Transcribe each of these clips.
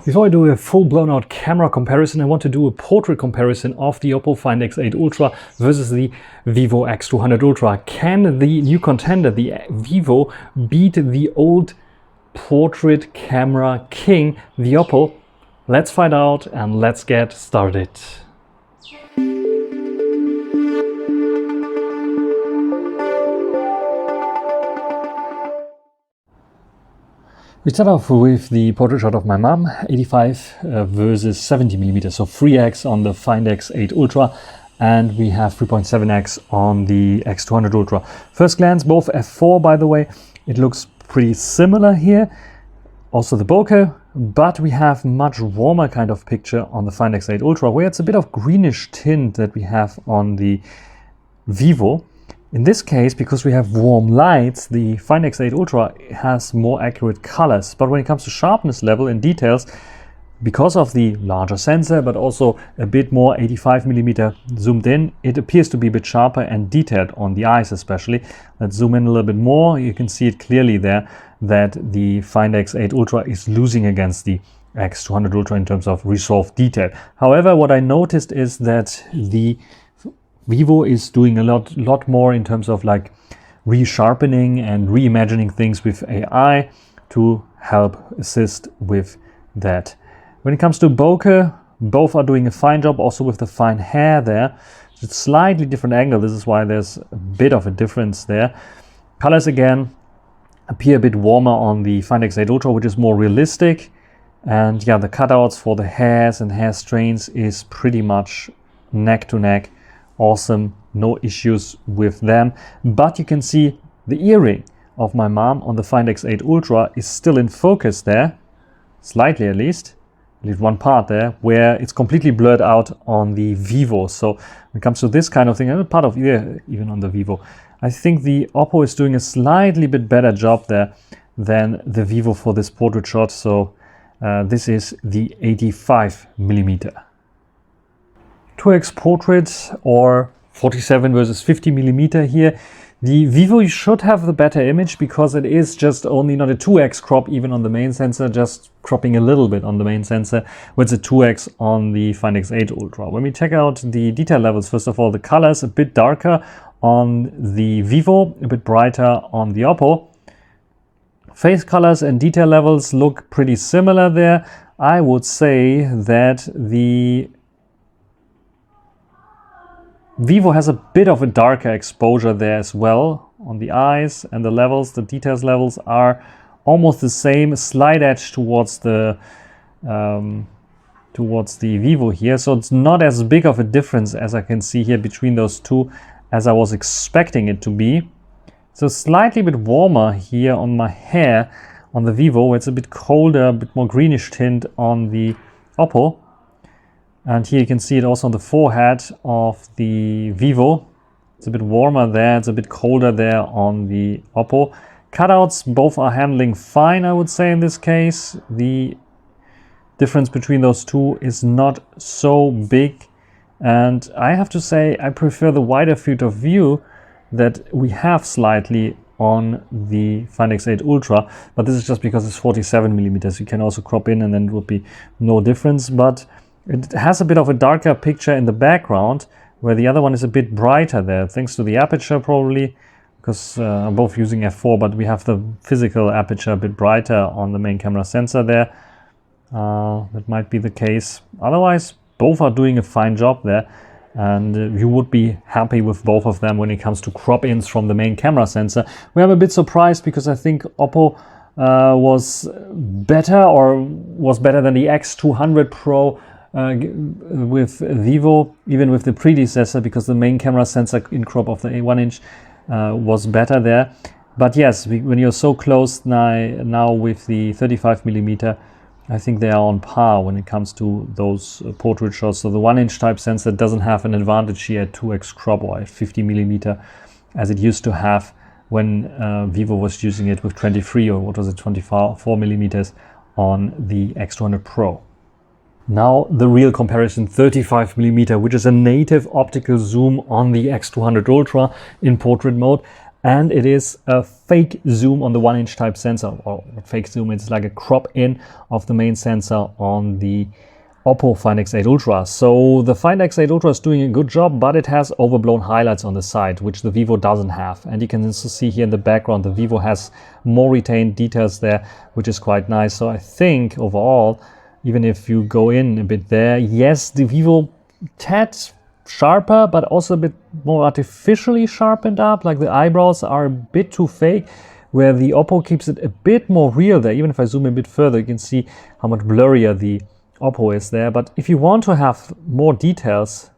Before I do a full-blown out camera comparison, I want to do a portrait comparison of the Oppo Find X8 Ultra versus the Vivo X200 Ultra. Can the new contender, the Vivo, beat the old portrait camera king, the Oppo? Let's find out and let's get started. We start off with the portrait shot of my mom, 85 versus 70mm, so 3x on the Find X8 Ultra, and we have 3.7x on the X200 Ultra. First glance, both f4 by the way, it looks pretty similar here. Also the bokeh, but we have much warmer kind of picture on the Find X8 Ultra, where it's a bit of greenish tint that we have on the Vivo. In this case, because we have warm lights, the Find X8 Ultra has more accurate colors. But when it comes to sharpness level and details, because of the larger sensor, but also a bit more 85mm zoomed in, it appears to be a bit sharper and detailed on the eyes especially. Let's zoom in a little bit more. You can see it clearly there that the Find X8 Ultra is losing against the X200 Ultra in terms of resolved detail. However, what I noticed is that the Vivo is doing a lot more in terms of like resharpening and reimagining things with AI to help assist with that. When it comes to bokeh, both are doing a fine job, also with the fine hair there. It's a slightly different angle, this is why there's a bit of a difference there. Colors again appear a bit warmer on the Find X8 Ultra, which is more realistic. And yeah, the cutouts for the hairs and hair strains is pretty much neck to neck. Awesome, no issues with them. But you can see the earring of my mom on the Find X8 Ultra is still in focus there, slightly at least one part there, where it's completely blurred out on the Vivo. So when it comes to this kind of thing, and a part of ear even on the Vivo, I think the Oppo is doing a slightly bit better job there than the Vivo for this portrait shot. So this is the 85mm. 2x portrait or 47 versus 50mm here. The Vivo should have the better image because it is just only not a 2x crop even on the main sensor, just cropping a little bit on the main sensor, with a 2x on the Find X8 Ultra. When we check out the detail levels, first of all, the colors a bit darker on the Vivo, a bit brighter on the Oppo. Face colors and detail levels look pretty similar there. I would say that the Vivo has a bit of a darker exposure there as well on the eyes, and the levels, the details levels are almost the same, a slight edge towards the Vivo here. So it's not as big of a difference as I can see here between those two as I was expecting it to be. So slightly bit warmer here on my hair on the Vivo. It's a bit colder, a bit more greenish tint on the Oppo. And here you can see it also on the forehead of the Vivo. It's a bit warmer there, it's a bit colder there on the Oppo. Cutouts, both are handling fine, I would say in this case. The difference between those two is not so big. And I have to say, I prefer the wider field of view that we have slightly on the Find X8 Ultra. But this is just because it's 47mm. You can also crop in and then it would be no difference. But it has a bit of a darker picture in the background, where the other one is a bit brighter there, thanks to the aperture probably, because I'm both using f4, but we have the physical aperture a bit brighter on the main camera sensor there. That might be the case. Otherwise, both are doing a fine job there, and you would be happy with both of them when it comes to crop-ins from the main camera sensor. We are a bit surprised because I think Oppo was better than the X200 Pro with Vivo, even with the predecessor, because the main camera sensor in crop of the 1-inch was better there. But yes, when you're so close now with the 35mm, I think they are on par when it comes to those portrait shots. So the 1-inch type sensor doesn't have an advantage here at 2x crop or at 50mm as it used to have when Vivo was using it with 23 or what was it, 24mm on the X200 Pro. Now the real comparison, 35mm, which is a native optical zoom on the X200 Ultra in portrait mode. And it is a fake zoom on the 1-inch type sensor, or fake zoom, it's like a crop in of the main sensor on the Oppo Find X8 Ultra. So the Find X8 Ultra is doing a good job, but it has overblown highlights on the side, which the Vivo doesn't have. And you can also see here in the background, the Vivo has more retained details there, which is quite nice. So I think overall, even if you go in a bit there, yes, the Vivo tad sharper, but also a bit more artificially sharpened up, like the eyebrows are a bit too fake, where the Oppo keeps it a bit more real there. Even if I zoom a bit further, you can see how much blurrier the Oppo is there. But if you want to have more details,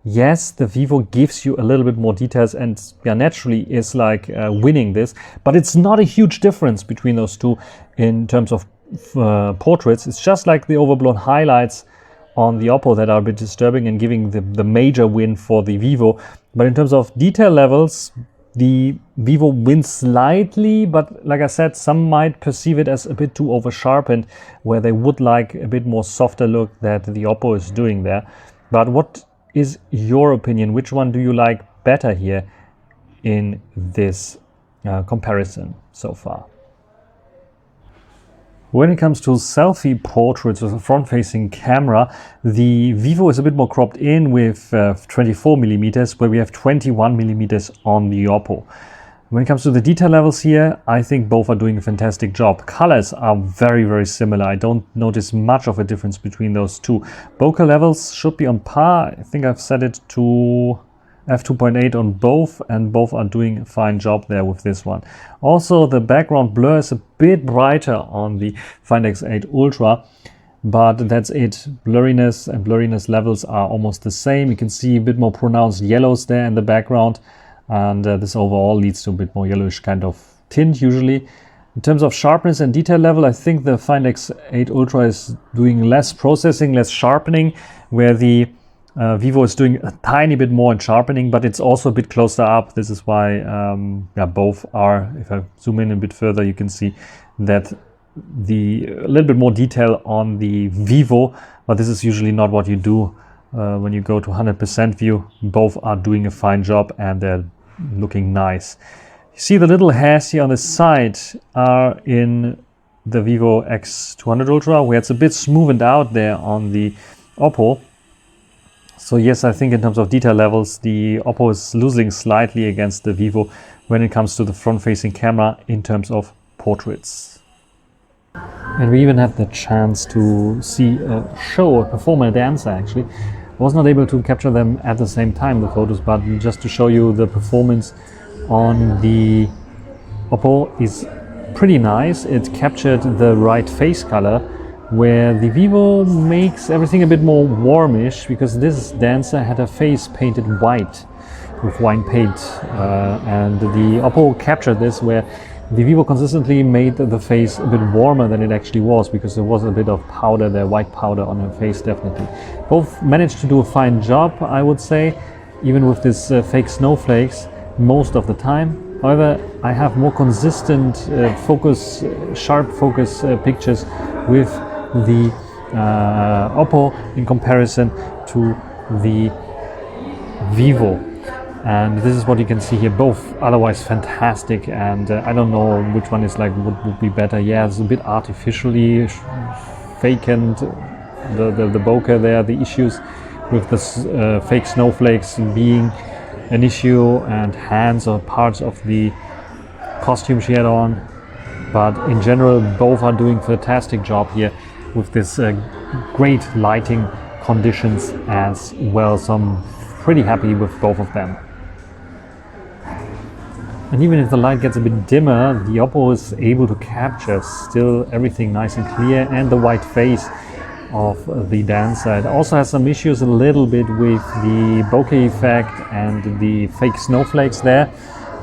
yes, the Vivo gives you a little bit more details, and yeah, naturally is like winning this, but it's not a huge difference between those two in terms of portraits. It's just like the overblown highlights on the Oppo that are a bit disturbing and giving the major win for the Vivo. But in terms of detail levels, the Vivo wins slightly, but like I said, some might perceive it as a bit too over sharpened, where they would like a bit more softer look that the Oppo is doing there. But what is your opinion? Which one do you like better here in this comparison so far? When it comes to selfie portraits with a front-facing camera, the Vivo is a bit more cropped in with 24mm, where we have 21mm on the Oppo. When it comes to the detail levels here, I think both are doing a fantastic job. Colors are very, very similar. I don't notice much of a difference between those two. Bokeh levels should be on par. I think I've set it to f2.8 on both, and both are doing a fine job there with this one. Also, the background blur is a bit brighter on the Find X8 Ultra, but that's it. Blurriness and blurriness levels are almost the same. You can see a bit more pronounced yellows there in the background, and this overall leads to a bit more yellowish kind of tint usually. In terms of sharpness and detail level, I think the Find X8 Ultra is doing less processing, less sharpening, where the Vivo is doing a tiny bit more in sharpening, but it's also a bit closer up. This is why yeah, both are. If I zoom in a bit further, you can see that a little bit more detail on the Vivo, but this is usually not what you do when you go to 100% view. Both are doing a fine job and they're looking nice. You see the little hairs here on the side are in the Vivo X200 Ultra, where it's a bit smoothened out there on the Oppo. So yes, I think in terms of detail levels, the Oppo is losing slightly against the Vivo when it comes to the front-facing camera in terms of portraits. And we even had the chance to see a perform a dancer actually. I was not able to capture them at the same time, the photos, but just to show you the performance on the Oppo is pretty nice. It captured the right face color, where the Vivo makes everything a bit more warmish, because this dancer had her face painted white with wine paint, and the Oppo captured this, where the Vivo consistently made the face a bit warmer than it actually was, because there was a bit of powder there, white powder on her face definitely. Both managed to do a fine job, I would say, even with this fake snowflakes most of the time. However, I have more consistent sharp focus pictures with the Oppo in comparison to the Vivo, and this is what you can see here. Both otherwise fantastic, and I don't know which one is like would be better. Yeah, it's a bit artificially fakened, the bokeh there, the issues with the fake snowflakes being an issue, and hands or parts of the costume she had on. But in general, both are doing a fantastic job here with this great lighting conditions as well. So I'm pretty happy with both of them. And even if the light gets a bit dimmer, the Oppo is able to capture still everything nice and clear, and the white face of the dancer. It also has some issues a little bit with the bokeh effect and the fake snowflakes there,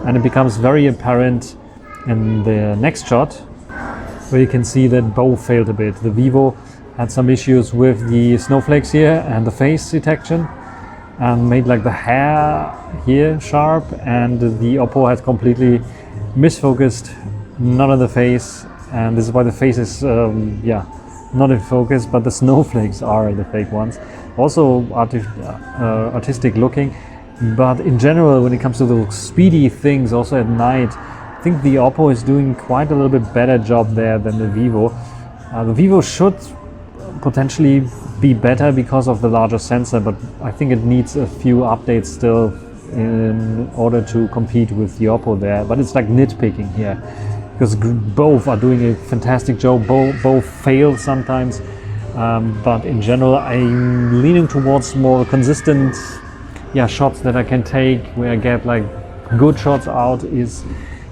and it becomes very apparent in the next shot, where you can see that both failed a bit. The Vivo had some issues with the snowflakes here and the face detection, and made like the hair here sharp, and the Oppo has completely misfocused, not on the face, and this is why the face is not in focus, but the snowflakes are the fake ones. Also artistic looking, But in general, when it comes to the speedy things, also at night, I think the Oppo is doing quite a little bit better job there than the Vivo. The Vivo should potentially be better because of the larger sensor, but I think it needs a few updates still in order to compete with the Oppo there. But it's like nitpicking here, because both are doing a fantastic job, both fail sometimes, but in general I'm leaning towards more consistent shots that I can take, where I get like good shots out, is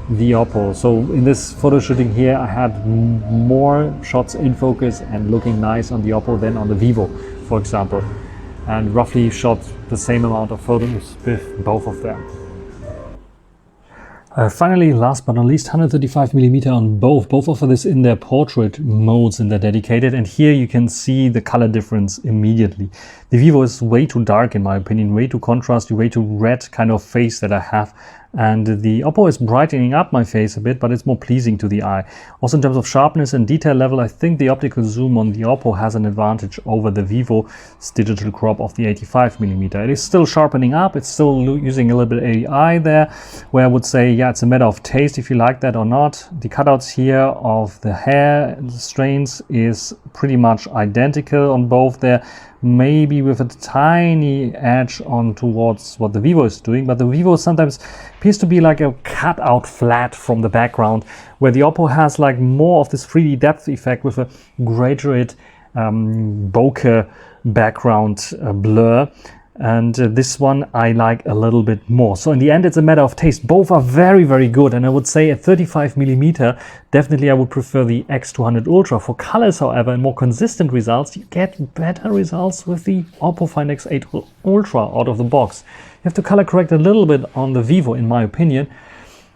the Oppo. So in this photo shooting here, I had more shots in focus and looking nice on the Oppo than on the Vivo, for example, and roughly shot the same amount of photos with both of them. Finally, last but not least, 135mm on both. Both offer this in their portrait modes, in their dedicated, and here you can see the color difference immediately. The Vivo is way too dark in my opinion, way too contrasty, way too red kind of face that I have. And the Oppo is brightening up my face a bit, but it's more pleasing to the eye. Also in terms of sharpness and detail level, I think the optical zoom on the Oppo has an advantage over the Vivo's digital crop of the 85mm. It is still sharpening up, it's still using a little bit AI there, where I would say, yeah, it's a matter of taste if you like that or not. The cutouts here of the hair strains is pretty much identical on both there, maybe with a tiny edge on towards what the Vivo is doing, but the Vivo sometimes appears to be like a cutout flat from the background, where the Oppo has like more of this 3D depth effect with a graduate bokeh background blur. And this one I like a little bit more. So in the end, it's a matter of taste. Both are very, very good. And I would say at 35mm, definitely I would prefer the X200 Ultra. For colors, however, and more consistent results, you get better results with the Oppo Find X8 Ultra out of the box. You have to color correct a little bit on the Vivo, in my opinion,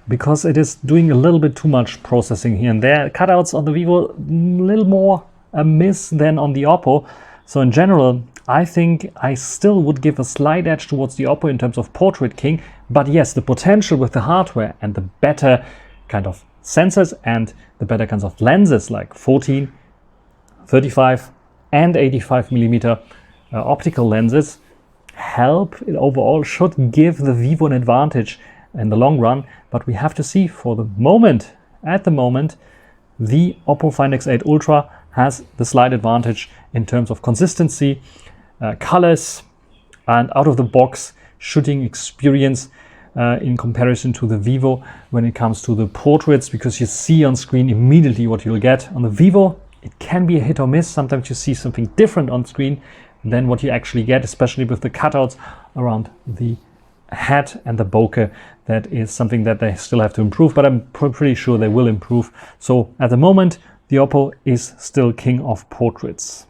because it is doing a little bit too much processing here and there. Cutouts on the Vivo, a little more amiss than on the Oppo. So in general, I think I still would give a slight edge towards the Oppo in terms of Portrait King, but yes, the potential with the hardware and the better kind of sensors and the better kinds of lenses like 14, 35 and 85mm optical lenses help. It overall should give the Vivo an advantage in the long run, but we have to see. For the moment, at the moment, the Oppo Find X8 Ultra has the slight advantage in terms of consistency, colors, and out of the box shooting experience in comparison to the Vivo when it comes to the portraits, because you see on screen immediately what you'll get. On the Vivo, it can be a hit or miss. Sometimes you see something different on screen than what you actually get, especially with the cutouts around the head and the bokeh. That is something that they still have to improve, but I'm pretty sure they will improve. So at the moment, the Oppo is still king of portraits.